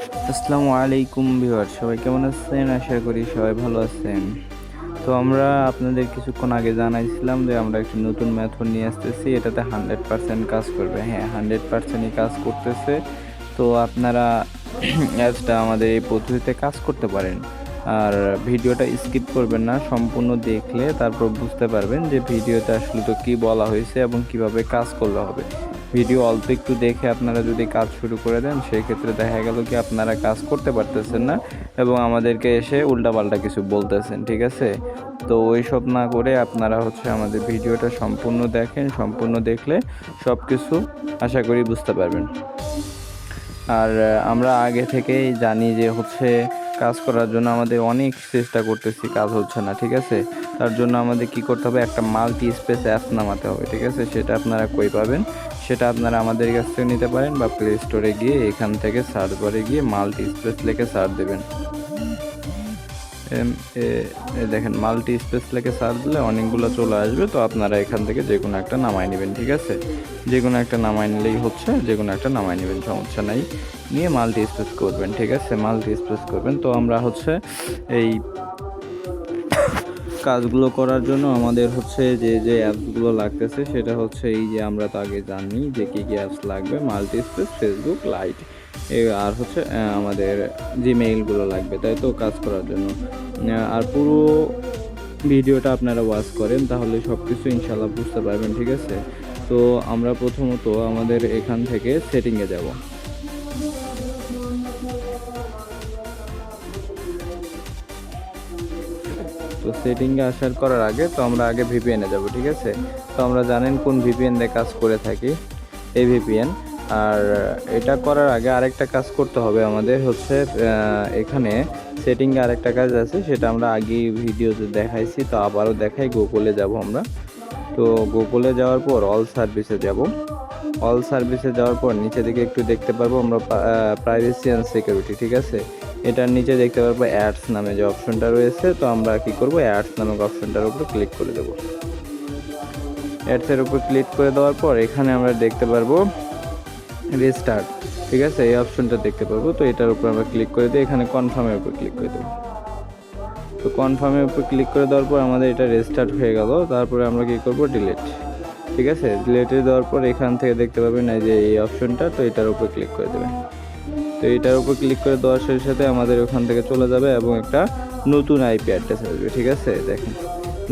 আসসালামু আলাইকুম ভিউয়ার, সবাই কেমন আছেন? আশা করি সবাই ভালো আছেন। তো আমরা আপনাদের কিছুক্ষণ আগে জানাইছিলাম যে আমরা একটি নতুন মেথড নিয়ে আসতেছি, এটাতে 100% কাজ করবে। হ্যাঁ, 100%ই কাজ করতেছে। তো আপনারা অ্যাপসটা আমাদের এই পদ্ধতিতে কাজ করতে পারেন। আর ভিডিওটা স্কিপ করবেন না, সম্পূর্ণ দেখলে তারপর বুঝতে পারবেন যে ভিডিওতে আসলে তো কী বলা হয়েছে এবং কিভাবে কাজ করলে হবে। ভিডিও অল্প একটু দেখে আপনারা যদি কাজ শুরু করে দেন, সেই ক্ষেত্রে দেখা গেল কি আপনারা কাজ করতে পারতেছেন না এবং আমাদেরকে এসে উল্টাপাল্টা কিছু বলতেছেন, ঠিক আছে? তো ওইসব না করে আপনারা আমাদের ভিডিওটা সম্পূর্ণ দেখেন। সম্পূর্ণ দেখলে সব কিছু আশা করি বুঝতে পারবেন। আর আমরা আগে থেকেই জানি যে কাজ করার জন্য আমাদের অনেক চেষ্টা করতেছি, কাজ হচ্ছে না, ঠিক আছে? তার জন্য আমাদের কি করতে হবে, একটা মাল্টি স্পেস অ্যাপ নামাতে হবে, ঠিক আছে? সেটা আপনারা কই পাবেন? সেটা আপনারা আমাদের কাছ থেকে নিতে পারেন বা প্লে স্টোরে গিয়ে এখান থেকে সার্চ বারে গিয়ে মাল্টি স্পেস লিখে সার্চ দেবেন। দেখেন, মাল্টি স্পেস লিখে সার্চ দিলে অনেকগুলো চলে আসবে। তো আপনারা এখান থেকে যে কোনো একটা নামাই নেবেন, ঠিক আছে? যে কোনো একটা নামাই নিলেই যে কোনো একটা নামাই নেবেন, সমস্যা নাই। নিয়ে মাল্টি স্পেস করবেন, ঠিক আছে? মাল্টি স্পেস করবেন। তো আমরা এই কাজগুলো করার জন্য আমাদের যে অ্যাপসগুলো লাগতেছে, সেটা এই যে আমরা তো আগে জানি যে কী কী অ্যাপস লাগবে। মাল্টি স্পেস, ফেসবুক লাইট, আর আমাদের জিমেইলগুলো লাগবে, তাই তো, কাজ করার জন্য। আর পুরো ভিডিওটা আপনারা ওয়াচ করেন, তাহলে সব কিছু ইনশাল্লাহ বুঝতে পারবেন, ঠিক আছে? তো আমরা প্রথমত আমাদের এখান থেকে সেটিংয়ে যাব। তো সেটিংয়ে করার আগে তো আমরা আগে ভিপিএনে যাব, ঠিক আছে? তো আমরা জানেন কোন ভিপিএন দিয়ে কাজ করে থাকি, এই ভিপিএন। আর এটা করার আগে আরেকটা কাজ করতে হবে আমাদের, এখানে সেটিংয়ে আরেকটা কাজ আছে, সেটা আমরা আগে ভিডিওতে দেখাইছি, তো আবারও দেখাই। গুগলে যাব আমরা। তো গুগলে যাওয়ার পর অল সার্ভিসে যাব। অল সার্ভিসে যাওয়ার পর নিচে দিকে একটু দেখতে পারবো আমরা প্রাইভেসি অ্যান্ড সিকিউরিটি, ঠিক আছে? এটার নিচে দেখতে পারবো অ্যাডস নামে যে অপশনটা রয়েছে। তো আমরা কি করব, অ্যাডস নামক অপশনটার উপর ক্লিক করে দেব। অ্যাডসের উপর ক্লিক করে দেওয়ার পর এখানে আমরা দেখতে পারবো রিস্টার্ট, ঠিক আছে? এই অপশনটা দেখতে পারবো। তো এটার উপর আমরা ক্লিক করে দিই, এখানে কনফার্মের উপর ক্লিক করে দেবো। তো কনফার্মের উপর ক্লিক করে দেওয়ার পর আমাদের এটা রেস্টার্ট হয়ে গেল। তারপরে আমরা কি করব, ডিলিট, ঠিক আছে? ডিলিটে দেওয়ার পর এখান থেকে দেখতে পাবেন এই যে এই অপশনটা, তো এটার উপর ক্লিক করে দেবেন। তো এটার উপর ক্লিক করে দেওয়ার সাথে সাথে আমাদের ওখান থেকে চলে যাবে এবং একটা নতুন আইপি অ্যাড্রেস আসবে, ঠিক আছে? দেখেন,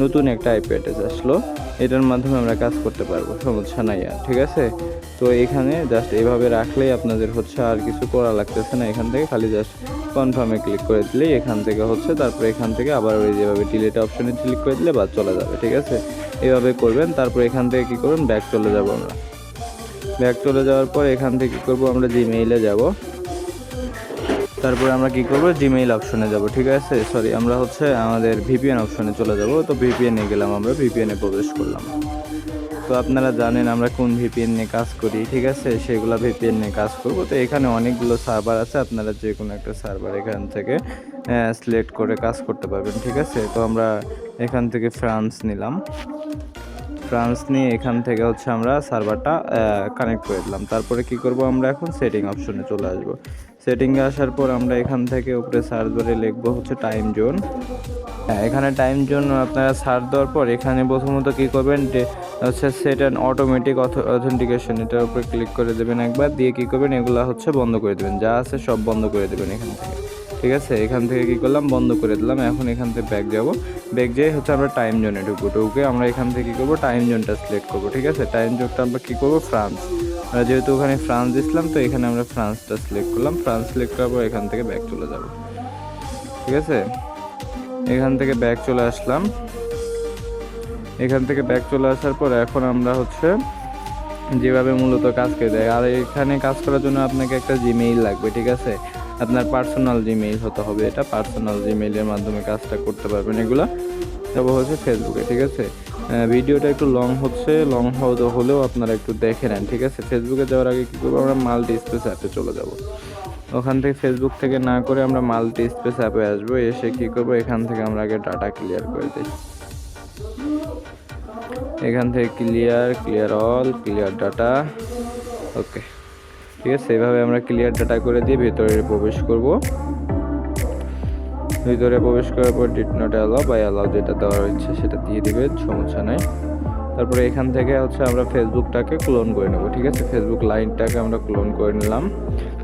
নতুন একটা আইপি অ্যাড্রেস আসলো। এটার মাধ্যমে আমরা কাজ করতে পারবো, সমস্যা নাই আর, ঠিক আছে? তো এখানে জাস্ট এইভাবে রাখলেই আপনাদের আর কিছু করা লাগতেছে না। এখান থেকে খালি জাস্ট কনফার্মে ক্লিক করে দিলেই এখান থেকে তারপরে এখান থেকে আবার ওই যেভাবে ডিলিট অপশনে ক্লিক করে দিলে বা চলে যাবে, ঠিক আছে? এইভাবে করবেন। তারপর এখান থেকে কী করবেন, ব্যাক চলে যাব আমরা। ব্যাক চলে যাওয়ার পর এখান থেকে কী করবো, আমরা জিমেইলে যাব। তারপরে আমরা কি করব, জিমেইল অপশনে যাব, ঠিক আছে? আমরা আমাদের ভিপিএন অপশনে চলে যাব। তো ভিপিএনে গেলাম, আমরা ভিপিএনে প্রবেশ করলাম। তো আপনারা জানেন আমরা কোন ভিপিএন নিয়ে কাজ করি, ঠিক আছে? সেগুলো ভিপিএন নিয়ে কাজ করব। তো এখানে অনেকগুলো সার্ভার আছে, আপনারা যে কোনো একটা সার্ভার এখান থেকে সিলেক্ট করে কাজ করতে পারবেন, ঠিক আছে? তো আমরা এখান থেকে ফ্রান্স নিলাম। ফ্রান্স নিয়ে এখান থেকে আমরা সার্ভারটা কানেক্ট করে দিলাম। তারপরে কি করব, আমরা এখন সেটিং অপশনে চলে আসব। সেটিংয়ে আসার পর আমরা এখান থেকে উপরে সার্চ বারে লিখব টাইম জোন। এখানে টাইম জোন আপনারা সার্চ দেওয়ার পর এখানে প্রথমত কী করবেন, সেট অ্যান্ড অটোমেটিক অথেন্টিকেশন, এটার উপরে ক্লিক করে দেবেন একবার। দিয়ে কী করবেন, এগুলো বন্ধ করে দেবেন, যা আছে সব বন্ধ করে দেবেন এখান থেকে, ঠিক আছে? এখান থেকে কী করলাম, বন্ধ করে দিলাম। এখন এখান থেকে ব্যাক যাব। ব্যাক যেয়ে আমরা টাইম জোনে ঢুকে আমরা এখান থেকে কী করবো, টাইম জোনটা সিলেক্ট করবো, ঠিক আছে? টাইম জোনটা আমরা কী করবো, ফ্রান্স। যেহেতু ওখানে ফ্রান্স দিছিলাম, তো এখানে আমরা ফ্রান্সটা সিলেক্ট করলাম। ফ্রান্স সিলেক্ট করার পর এখান থেকে ব্যাক চলে যাব, ঠিক আছে? এখান থেকে ব্যাক চলে আসলাম। এখান থেকে ব্যাক চলে আসার পর এখন আমরা যেভাবে মূলত কাজ করে দেয়। আর এখানে কাজ করার জন্য আপনাকে একটা জিমেইল লাগবে, ঠিক আছে? আপনার পার্সোনাল জিমেইল হতে হবে। এটা পার্সোনাল জিমেইলের মাধ্যমে কাজটা করতে পারবেন। এগুলো তারপর ফেসবুকে, ঠিক আছে? ভিডিওটা একটু লং হলেও আপনারা একটু দেখে নেন, ঠিক আছে? ফেসবুকে যাওয়ার আগে কী করবো, আমরা মাল্টি স্পেস অ্যাপে চলে যাব। ওখান থেকে ফেসবুক থেকে না করে আমরা মাল্টি স্পেস অ্যাপে আসবো। এসে কী করবো, এখান থেকে আমরা আগে ডাটা ক্লিয়ার করে দিই। এখান থেকে ক্লিয়ার অল, ক্লিয়ার ডাটা, ওকে। ঠিক আছে, এইভাবে আমরা ক্লিয়ার ডাটা করে দিয়ে ভিতরে প্রবেশ করব। ভিতরে প্রবেশ করার পর ডিড নট অ্যালাউ বা অ্যালাউ যেটা দেওয়ার ইচ্ছে সেটা দিয়ে দিবেন, সমস্যা নাই। তারপরে এখান থেকে হচ্ছে আমরা ফেসবুকটাকে ক্লোন করে নেব। ঠিক আছে, ফেসবুক লাইনটাকে আমরা ক্লোন করে নিলাম।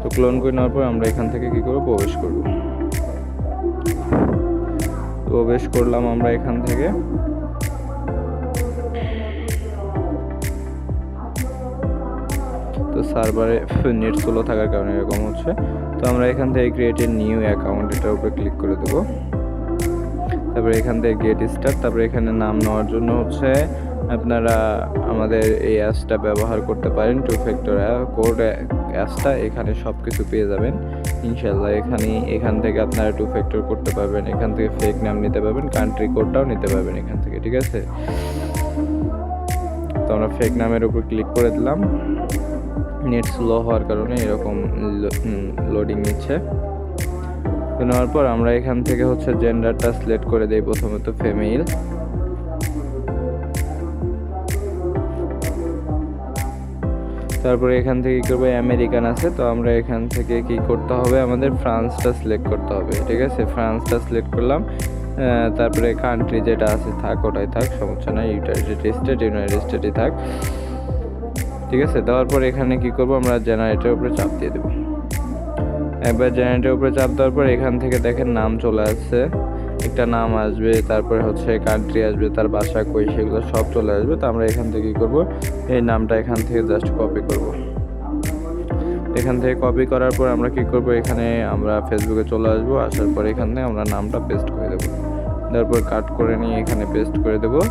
তো ক্লোন করে নেওয়ার পর আমরা এখান থেকে কি করব, প্রবেশ করব। প্রবেশ করলাম আমরা এখান থেকে। তো সার্ভারে নেট স্লো থাকার কারণে এরকম হচ্ছে। তো আমরা এখান থেকে ক্রিয়েট এ নিউ অ্যাকাউন্ট এটার উপরে ক্লিক করে দেবো। তারপরে এখান থেকে গেট স্টার্ট। তারপরে এখানে নাম নেওয়ার জন্য হচ্ছে আপনারা আমাদের এই অ্যাপসটা ব্যবহার করতে পারেন, 2 ফ্যাক্টর কোড অ্যাপসটা। এখানে সব কিছু পেয়ে যাবেন ইনশাল্লাহ। এখান থেকে আপনারা 2 ফ্যাক্টর করতে পারবেন, এখান থেকে ফেক নাম নিতে পারবেন, কান্ট্রি কোডটাও নিতে পারবেন এখান থেকে। ঠিক আছে, তো আমরা ফেক নামের উপর ক্লিক করে দিলাম। নেট স্লো হওয়ার কারণে এরকম লোডিং নিচ্ছে। তো নেওয়ার পর আমরা এখান থেকে হচ্ছে জেন্ডারটা সিলেক্ট করে দেই, প্রথমত ফিমেল। তারপরে এখান থেকে কি করবো, আমেরিকান আছে, তো আমরা এখান থেকে কি করতে হবে, আমাদের ফ্রান্সটা সিলেক্ট করতে হবে। ঠিক আছে, ফ্রান্সটা সিলেক্ট করলাম। তারপরে কান্ট্রি যেটা আছে থাক, ওটাই থাক, সমস্যা নাই। ইউনাইটেড স্টেটই থাক। ঠিক আছে, দেওয়ার পর এখানে কি করব, আমরা জেনারেটরের উপরে চাপ দিয়ে দেবো। একবার জেনারেটরের উপরে চাপ দেওয়ার পর এখান থেকে দেখেন নাম চলে আসছে, একটা নাম আসবে, তারপরে হচ্ছে কান্ট্রি আসবে, তার বাসা কই সেগুলো সব চলে আসবে। তো আমরা এখান থেকে কি করব, এই নামটা এখান থেকে জাস্ট কপি করব। এখান থেকে কপি করার পর আমরা কি করব, এখানে আমরা ফেসবুকে চলে আসবো। আসার পর এখানে আমরা নামটা পেস্ট করে দেবো। তারপর কাট করে নিয়ে এখানে পেস্ট করে দেবো।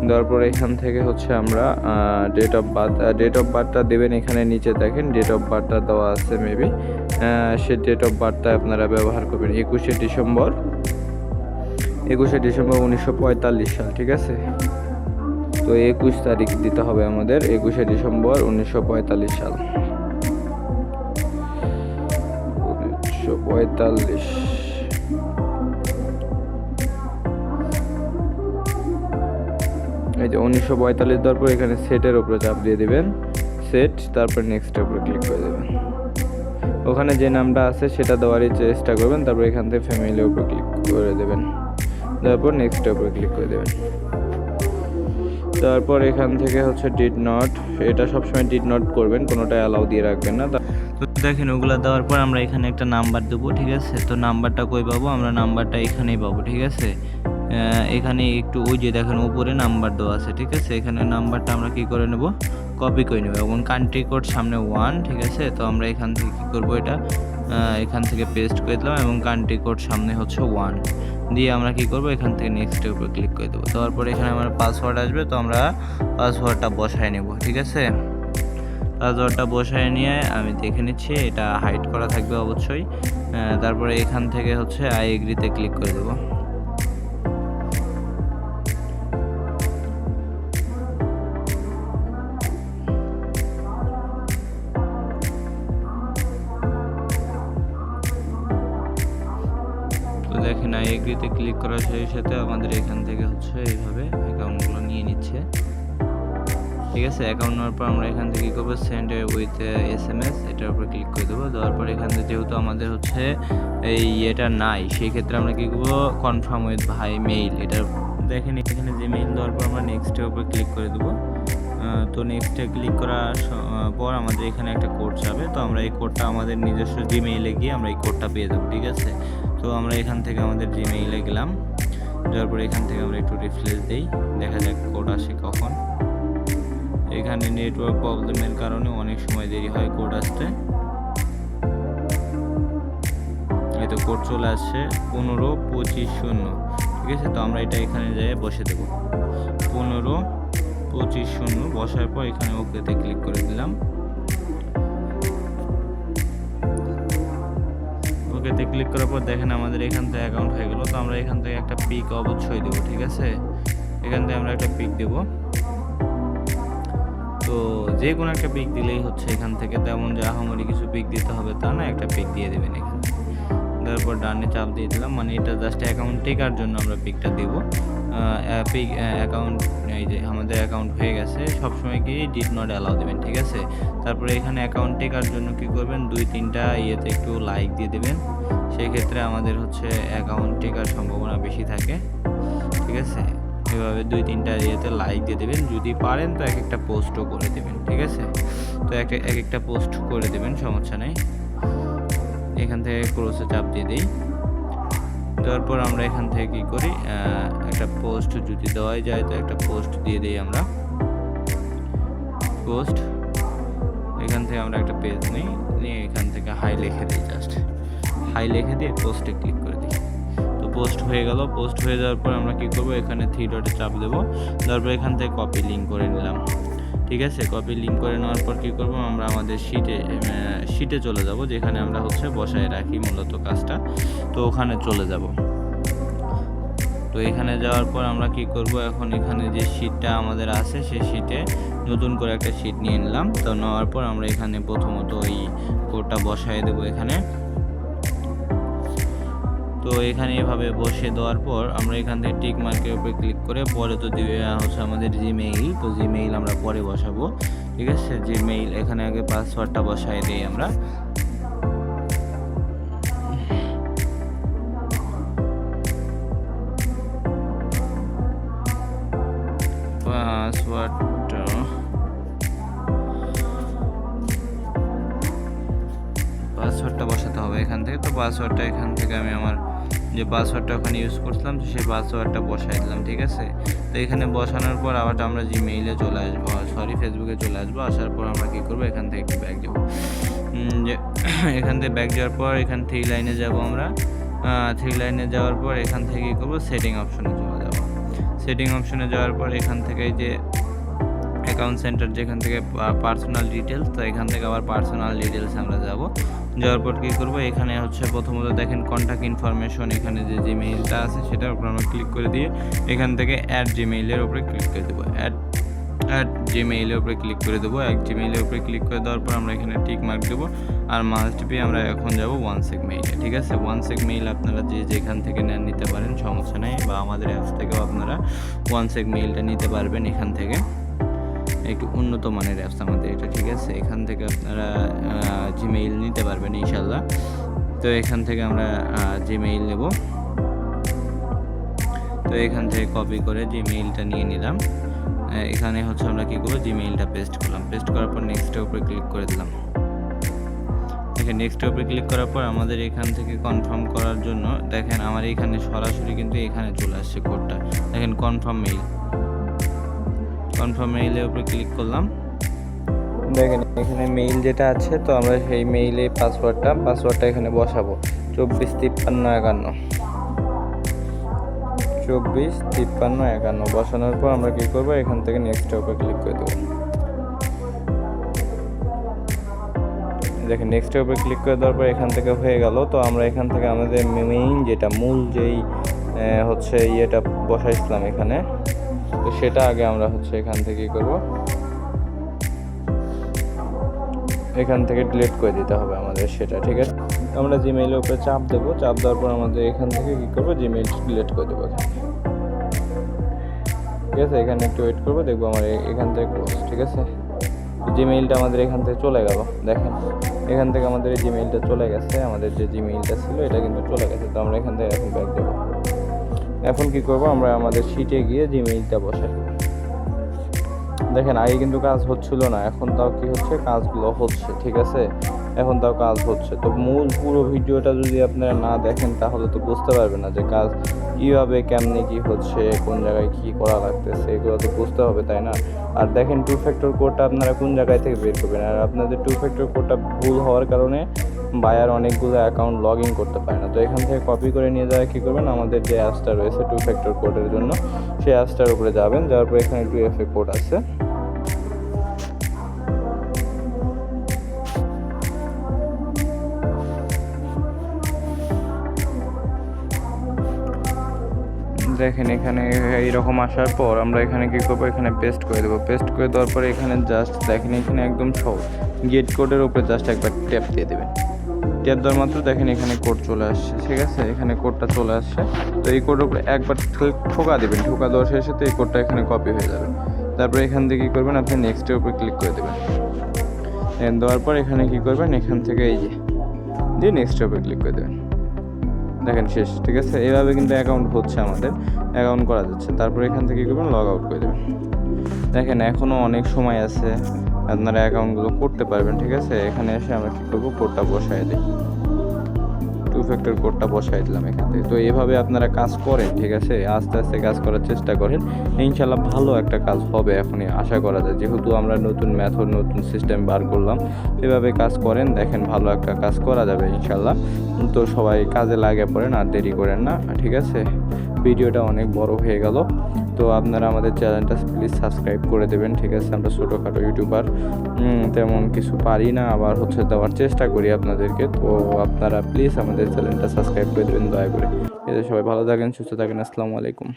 দেওয়ার পর এখান থেকে হচ্ছে আমরা ডেট অফ বার্থটা দেবেন। এখানে নিচে দেখেন ডেট অফ বার্থটা দেওয়া আছে, মেবি সে ডেট অফ বার্থটা আপনারা ব্যবহার করবেন 21শে ডিসেম্বর 1945 সাল। ঠিক আছে, তো 21 তারিখ দিতে হবে আমাদের, 21শে ডিসেম্বর 1945 সাল। 1945 এই যে 1945 দেওয়ার পর এখানে সেটের উপরে চাপ দিয়ে দিবেন, সেট, তারপর নেক্সটের উপরে ক্লিক করে দেবেন। ওখানে যে নামটা আছে সেটা দেওয়ারই চেষ্টা করবেন। তারপর এখান থেকে ফ্যামিলির উপরে ক্লিক করে দেবেন, তারপর নেক্সটের উপরে ক্লিক করে দেবেন। তারপর এখান থেকে হচ্ছে ডিড নট, এটা সবসময় ডিড নট করবেন, কোনোটা অ্যালাউ দিয়ে রাখবেন না। তো দেখেন ওগুলো দেওয়ার পর আমরা এখানে একটা নাম্বার দেবো। ঠিক আছে, তো নাম্বারটা কই পাবো, আমরা নাম্বারটা এখানেই পাবো। ঠিক আছে, এখানে একটু ওই যে দেখেন উপরে নাম্বার দেওয়া আছে। ঠিক আছে, এখানে নাম্বারটা আমরা কি করে নেব, কপি করে নেব, এবং কান্ট্রি কোড সামনে 1। ঠিক আছে, তো আমরা এখান থেকে কি করব, এটা এখান থেকে পেস্ট করে দিলাম, এবং কান্ট্রি কোড সামনে হচ্ছে 1 দিয়ে আমরা কি করব, এখান থেকে নেক্সটের উপর ক্লিক করে দেবো। দেওয়ার পরে এখানে আমার পাসওয়ার্ড আসবে, তো আমরা পাসওয়ার্ডটা বসায় নেব। ঠিক আছে, পাসওয়ার্ডটা বসায় নিয়ে আমি দেখে নিচ্ছি, এটা হাইড করা থাকবে অবশ্যই। তারপরে এখান থেকে হচ্ছে আই এগ্রিতে ক্লিক করে দেবো। দেখেন আই এগ্রিতে ক্লিক করার সাথে সাথে আমাদের এখান থেকে হচ্ছে এইভাবে অ্যাকাউন্টগুলো নিয়ে নিচ্ছে। ঠিক আছে, অ্যাকাউন্ট নেওয়ার পর আমরা এখান থেকে কী করবো, সেন্ড উইথ SMS, এটার উপরে ক্লিক করে দেবো। দেওয়ার পর এখান থেকে যেহেতু আমাদের হচ্ছে এই এটা নাই, সেই ক্ষেত্রে আমরা কী করবো, কনফার্ম উইথ ভাই মেইল, এটা দেখেন এখানে যে মেইল দেওয়ার পর আমরা নেক্সটের উপরে ক্লিক করে দেবো। তো নেক্সটে ক্লিক করার পর আমাদের এখানে একটা কোড যাবে, তো আমরা এই কোডটা আমাদের নিজস্ব জিমেইলে গিয়ে আমরা এই কোডটা পেয়ে যাবো। ঠিক আছে, তো আমরা এখান থেকে আমাদের জিমেইলে গেলাম, যাওয়ার পর এখান থেকে আমরা একটু রিফ্রেশ দিই, দেখা যাক কোড আসে কখন। এখানে নেটওয়ার্ক প্রবলেমের কারণে অনেক সময় দেরি হয় কোড আসতে। এই তো কোড চলে আসছে 15-25-0। ঠিক আছে, তো আমরা এটা এখানে যেয়ে বসে দেবো, 15-25-0 বসার পর এখানে ওকেতে ক্লিক করে দিলাম। ওকেতে ক্লিক করার পর দেখেন আমাদের এখান থেকে অ্যাকাউন্ট হয়ে গেল। তো আমরা এখান থেকে একটা পিক অবশ্যই দেবো। ঠিক আছে, এখান থেকে আমরা একটা পিক দেবো, তো যে কোনো একটা পিক দিলেই হচ্ছে। এখান থেকে তেমন যে আহামরি কিছু পিক দিতে হবে তা না, একটা পিক দিয়ে দেবেন এখানে। তারপর ডানে চাপ দিয়ে দিলাম, মানে এটা জাস্ট অ্যাকাউন্ট টেকার জন্য আমরা পিকটা দেবো। অ্যাপিক অ্যাকাউন্ট, এই যে আমাদের অ্যাকাউন্ট হয়ে গেছে, সবসময় কি ডিড নট অ্যালাউ দেবেন, ঠিক আছে। তারপরে এখানে অ্যাকাউন্ট টেকার জন্য কি করবেন, 2-3টা ইয়েতে একটু লাইক দিয়ে দেবেন, সেই ক্ষেত্রে আমাদের হচ্ছে অ্যাকাউন্ট টেকার সম্ভাবনা বেশি থাকে, ঠিক আছে। এভাবে 2-3টা ইয়েতে লাইক দিয়ে দেবেন, যদি পারেন তো এক একটা পোস্টও করে দেবেন, ঠিক আছে। তো এক একটা পোস্ট করে দেবেন, সমস্যা নেই। এখান থেকে ক্রসে চাপ দিয়ে দিই, তারপর আমরা এখান থেকে কি করি, একটা পোস্ট যদি দেওয়াই যায় তো একটা পোস্ট দিয়ে দিই আমরা, পোস্ট। এখান থেকে আমরা একটা পেজ নিয়ে এখান থেকে হাই লিখে দিই, জাস্ট হাই লিখে দিয়ে পোস্টে ক্লিক করে দিই। তো পোস্ট হয়ে গেল। পোস্ট হয়ে যাওয়ার পর আমরা কি করব, এখানে 3 ডটে চাপ দেবো, তারপর এখান থেকে কপি লিঙ্ক করে নিলাম, ঠিক আছে। কপি লিঙ্ক করে নেওয়ার পর কী করবো, আমরা আমাদের শিটে চলে যাব, যেখানে আমরা হচ্ছে বসায় রাখি মূলত কাজটা, তো ওখানে চলে যাব। তো এখানে যাওয়ার পর আমরা কি করব, এখন এখানে যে শিটটা আমাদের আছে সেই শিটে নতুন করে একটা শিট নিয়ে নিলাম। তো নেওয়ার পর আমরা এখানে প্রথমত ওই কোডটা বসায় দেবো এখানে। তো এখানে এভাবে বসিয়ে দেওয়ার পর আমরা এখান থেকে টিক মার্কের উপরে ক্লিক করে পরে তো দিবে হচ্ছে আমাদের জিমেইল। তো জিমেইল আমরা পরে বসাবো, ঠিক আছে। জিমেইল এখানে আগে পাসওয়ার্ডটা বসাই দিই আমরা। পাসওয়ার্ডটা বসাতে হবে এখান থেকে। তো পাসওয়ার্ডটা এখান থেকে আমি আমার যে পাসওয়ার্ডটা ওখানে ইউজ করছিলাম তো সেই পাসওয়ার্ডটা বসাই দিলাম, ঠিক আছে। তো এখানে বসানোর পর আবার আমরা জিমেইলে চলে আসবো, ফেসবুকে চলে আসবো। আসার পর আমরা কী করবো, এখান থেকে একটু ব্যাক যাবো, যে এখান থেকে ব্যাক যাওয়ার পর এখান 3 লাইনে যাব আমরা। 3 লাইনে যাওয়ার পর এখান থেকে কী করবো, সেটিং অপশনে চলে যাব। সেটিং অপশনে যাওয়ার পর এখান থেকে যে অ্যাকাউন্ট সেন্টার, যেখান থেকে পার্সোনাল ডিটেলস, তো এখান থেকে আবার পার্সোনাল ডিটেলস আমরা যাব। যাওয়ার পর কী করবো, এখানে হচ্ছে প্রথমত দেখেন কন্ট্যাক্ট ইনফরমেশন, এখানে যে জিমেইলটা আছে সেটার উপর আমরা ক্লিক করে দিয়ে এখান থেকে অ্যাড জিমেইলের উপরে ক্লিক করে দেবো, অ্যাড জিমেইলের উপরে ক্লিক করে দেবো। জিমেইলের উপরে ক্লিক করে দেওয়ার পর আমরা এখানে টিক মার্ক দেবো, আর মাস্ট বি আমরা এখন যাব OneSec মেইলে, ঠিক আছে। OneSec মেইল আপনারা যেখান থেকে নিতে পারেন, সমস্যা নেই, বা আমাদের অ্যাপস থেকেও আপনারা OneSec মেইলটা নিতে পারবেন এখান থেকে। একটু উন্নত মানের অ্যাপস আমাদের এটা, ঠিক আছে। এখান থেকে আপনারা জিমেইল নিতে পারবেন ইনশাল্লাহ। তো এখান থেকে আমরা জিমেইল নেব। তো এখান থেকে কপি করে জিমেইলটা নিয়ে নিলাম। এখানে হচ্ছে আমরা কী করবো, জিমেইলটা পেস্ট করলাম। পেস্ট করার পর নেক্সটের উপরে ক্লিক করে দিলাম। দেখেন নেক্সটের উপরে ক্লিক করার পর আমাদের এখান থেকে কনফার্ম করার জন্য দেখেন আমার এখানে সরাসরি কিন্তু এখানে চলে আসছে কোডটা, দেখেন কনফার্ম মেইলের উপরে ক্লিক করলাম। দেখেন এখানে মেইল যেটা আছে, তো আমরা সেই মেইলে পাসওয়ার্ডটা এখানে বসাবো, 245351 245351 বসানোর পর আমরা কি করব, এখান থেকে নেক্সটের উপরে ক্লিক করে দেবো। দেখেন নেক্সটের উপরে ক্লিক করে দেওয়ার পর এখান থেকে হয়ে গেল। তো আমরা এখান থেকে আমাদের মেইন যেটা মূল যেই হচ্ছে ইয়েটা বসাইছিলাম এখানে, তো সেটা আগে আমরা হচ্ছে এখান থেকে করব, এখান থেকে ডিলিট করে দিতে হবে আমাদের সেটা, ঠিক আছে। আমরা জিমেইলের উপরে চাপ দেবো, চাপ দেওয়ার পর আমাদের এখান থেকে কী করবো, জিমেইলটা ডিলিট করে দেবো এখানে, ঠিক আছে। এখানে একটু ওয়েট করবো, দেখবো আমার এখান থেকে ক্লোজ, ঠিক আছে। জিমেইলটা আমাদের এখান থেকে চলে গেল, দেখেন এখান থেকে আমাদের এই জিমেইলটা চলে গেছে, আমাদের যে জিমেইলটা ছিল এটা কিন্তু চলে গেছে। তো আমরা এখান থেকে এখন ব্যাক দেবো। এখন কি করব, আমরা আমাদের শিটে গিয়ে জিমেইলটা বসাই। দেখেন আগে কিন্তু কাজ হচ্ছিল না, এখন তাও কি হচ্ছে, কাজগুলো হচ্ছে, ঠিক আছে। এখন তাও কাজ হচ্ছে। তো মূল পুরো ভিডিওটা যদি আপনারা না দেখেন তাহলে তো বুঝতে পারবেন না যে কাজ কীভাবে কেমনে কি হচ্ছে, কোন জায়গায় কি করা লাগতেছে, এগুলো তো বুঝতে হবে, তাই না। আর দেখেন 2 ফ্যাক্টর কোডটা আপনারা কোন জায়গায় থেকে বের করবেন, আর আপনাদের 2 ফ্যাক্টর কোডটা ভুল হওয়ার কারণে বায়ার অনেকগুলো অ্যাকাউন্ট লগ ইন করতে পারে না। তো এখান থেকে কপি করে নিয়ে যাওয়া কী করবেন, আমাদের যে অ্যাপসটা রয়েছে 2 ফ্যাক্টর কোডের জন্য, সেই অ্যাপসটার উপরে যাবেন। যাওয়ার পর এখানে 2FA কোড আছে, দেখেন এখানে এইরকম আসার পর আমরা এখানে কী করবো, এখানে পেস্ট করে দেবো। পেস্ট করে দেওয়ার পরে এখানে জাস্ট দেখেন এখানে একদম সহজ গেট কোডের উপরে জাস্ট একবার ট্যাপ দিয়ে দেবেন। ট্যাপ দেওয়ার মাত্র দেখেন এখানে কোড চলে আসছে, ঠিক আছে, এখানে কোডটা চলে আসছে। তো এই কোডের উপরে একবার ঠোকা দেবেন, ঠোকা দেওয়ার শেষে তো এই কোডটা এখানে কপি হয়ে যাবে। তারপরে এখান থেকে কী করবেন, আপনি নেক্সটের উপরে ক্লিক করে দেবেন। দেওয়ার পর এখানে কী করবেন, এখান থেকে এই যে দিয়ে নেক্সটের উপরে ক্লিক করে দেবেন। দেখেন শেষ, ঠিক আছে। এইভাবে কিন্তু অ্যাকাউন্ট হচ্ছে, আমাদের অ্যাকাউন্ট করা যাচ্ছে। তারপর এখান থেকে কী করবেন, লগ আউট করে দেবেন। দেখেন এখনও অনেক সময় আছে, আপনারা অ্যাকাউন্টগুলো করতে পারবেন, ঠিক আছে। এখানে এসে আমরা কী করবো, কোডটা বসাই দিই, 2 ফ্যাক্টর কোডটা বসাই দিলাম এখান থেকে। তো এইভাবে আপনারা কাজ করেন, ঠিক আছে, আস্তে আস্তে কাজ করার চেষ্টা করেন, ইনশাল্লাহ ভালো একটা কাজ হবে এখনই আশা করা যায়, যেহেতু আমরা নতুন মেথড নতুন সিস্টেম বার করলাম। এভাবে কাজ করেন, দেখেন ভালো একটা কাজ করা যাবে ইনশাল্লাহ। তো সবাই কাজে লাগে পড়েন, আর দেরি করেন না, ঠিক আছে। ভিডিওটা অনেক বড় হয়ে গেল, তো আপনারা আমাদের চ্যানেলটা প্লিজ সাবস্ক্রাইব করে দেবেন, ঠিক আছে। আমরা ছোটোখাটো ইউটিউবার, তেমন কিছু পারি না, আবার দেওয়ার চেষ্টা করি আপনাদেরকে। তো আপনারা প্লিজ আমাদের চ্যানেলটা সাবস্ক্রাইব করে দেবেন দয়া করে। এতে সবাই ভালো থাকেন, সুস্থ থাকেন। আসসালামু আলাইকুম।